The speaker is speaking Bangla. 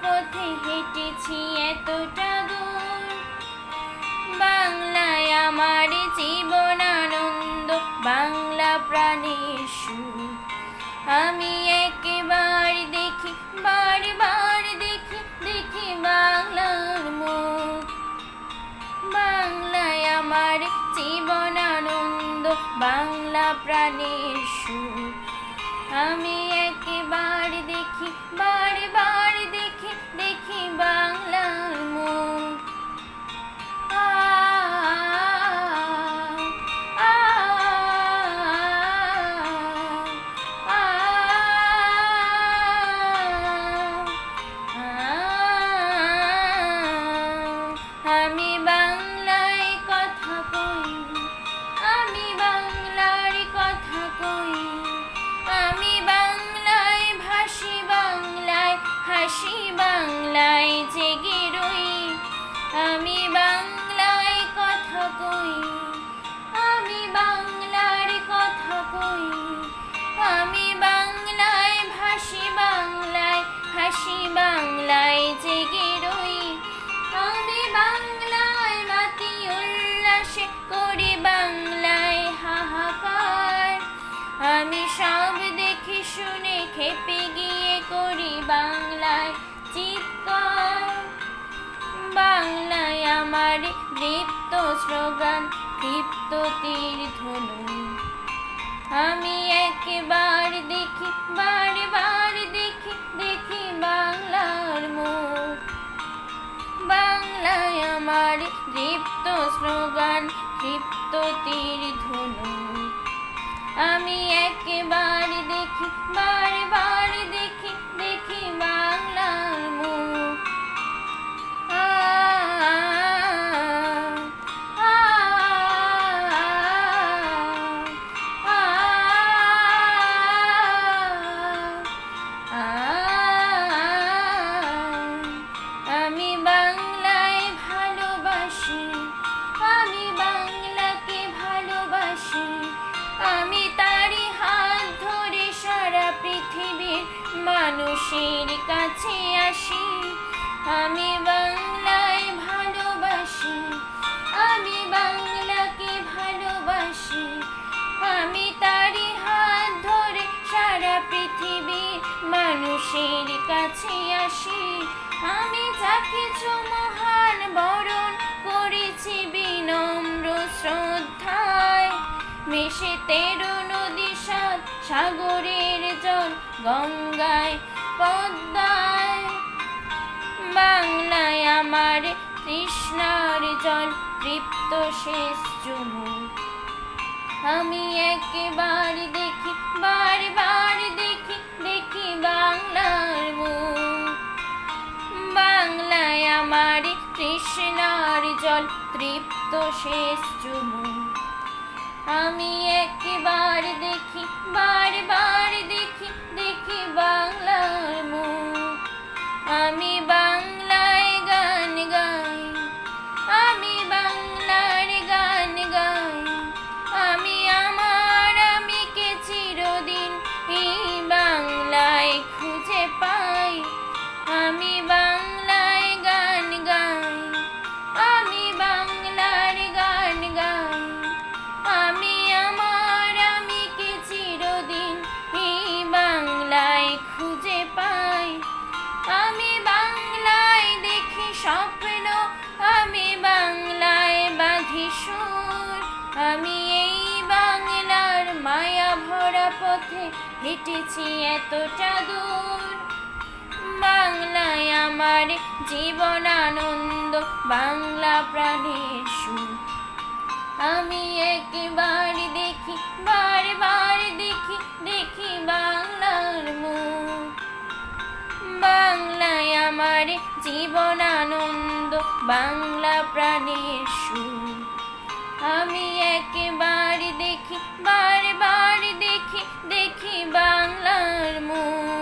পথে হেঁটেছি এতটা দূর। বাংলায় আমার জীবন আনন্দ, বাংলা প্রাণের সুর। আমি একবার দেখি, বারবার দেখি, দেখি বাংলার মুখ। বাংলায় আমার জীবন আনন্দ, বাংলা প্রাণের সুর। আমি একবার দেখি, বারবার দেখি, দেখি বাংলার মুখ। আ আ আ আমি বাংলায় কথা কই, আমি বাংলার কথা কই। আমি বাংলায় ভাসি, বাংলায় হাসি, বাংলায় জেগে রই। আমি বাংলায় কথা কই, আমি বাংলার কথা কই। আমি বাংলায় ভাসি, বাংলায় হাসি, বাংলায় জেগে রই। আমি বাংলায় মাতি উল্লাসে করি, বাংলায় হাহাকার। আমি সব দেখি শুনে খেপে গিয়ে করি বাংলায় চিৎকার। বাংলায় আমার দীপ্ত স্লোগান, দীপ্ত তীর ধনু। আমি একবার দেখি, বারবার দেখি, দেখি বাংলার মুখ। বাংলায় আমার দীপ্ত স্লোগান, দীপ্ত তীর ধনু। আমি একবার দেখি, বারবার দেখি, দেখি বাংলার মুখ। আ আ আ আমি বাংলায় ভালোবাসি, আমি বাংলাকে ভালোবাসি। আমি তারই হাত ধরে সারা পৃথিবীর মানুষের কাছে আসি। আমি বাংলায় ভালোবাসি, আমি বাংলাকে ভালোবাসি। আমি তারই হাত ধরে সারা পৃথিবীর মানুষের কাছে আসি। আমি যা কিছু মহান বরণ করেছি বিনম্র শ্রদ্ধায়। মিশে 13 নদী, 7 সাগরের জল, গঙ্গায় পদ্মায়। বাংলায় আমার তৃষ্ণার জল, তৃপ্ত শেষ চুমুক। আমি একবার দেখি, বারবার দেখি, দেখি বাংলার মুখ। বাংলায় আমার তৃষ্ণার জল, তৃপ্ত শেষ চুমুক। আমি একবার দেখি, বারবার দেখি, দেখি বাংলার মুখ। আমি বাংলায় গান গাই, আমি বাংলার গান গাই। আমি আমার আমিকে চিরদিন এই বাংলায় খুঁজে পাই। আমি বাংলায় গান গাই, আমি বাংলার গান গাই। আমি আমার আমিকে চিরদিন এই বাংলায় খুঁজে পাই। আমি বাংলায় দেখি স্বপ্ন, আমি বাংলায় বাঁধি সুর। আমি এই বাংলার মায়া ভরা পথে হেঁটেছি এতটা দূর। বাংলায় আমার জীবন আনন্দ, বাংলা প্রাণের সুর। আমি একবার দেখি, বারবার দেখি, দেখি বাংলার মুখ। বাংলায় আমার জীবন আনন্দ, বাংলা প্রাণের সুর। আমি একবার দেখি, বারবার দেখি, দেখি বাংলার মুখ।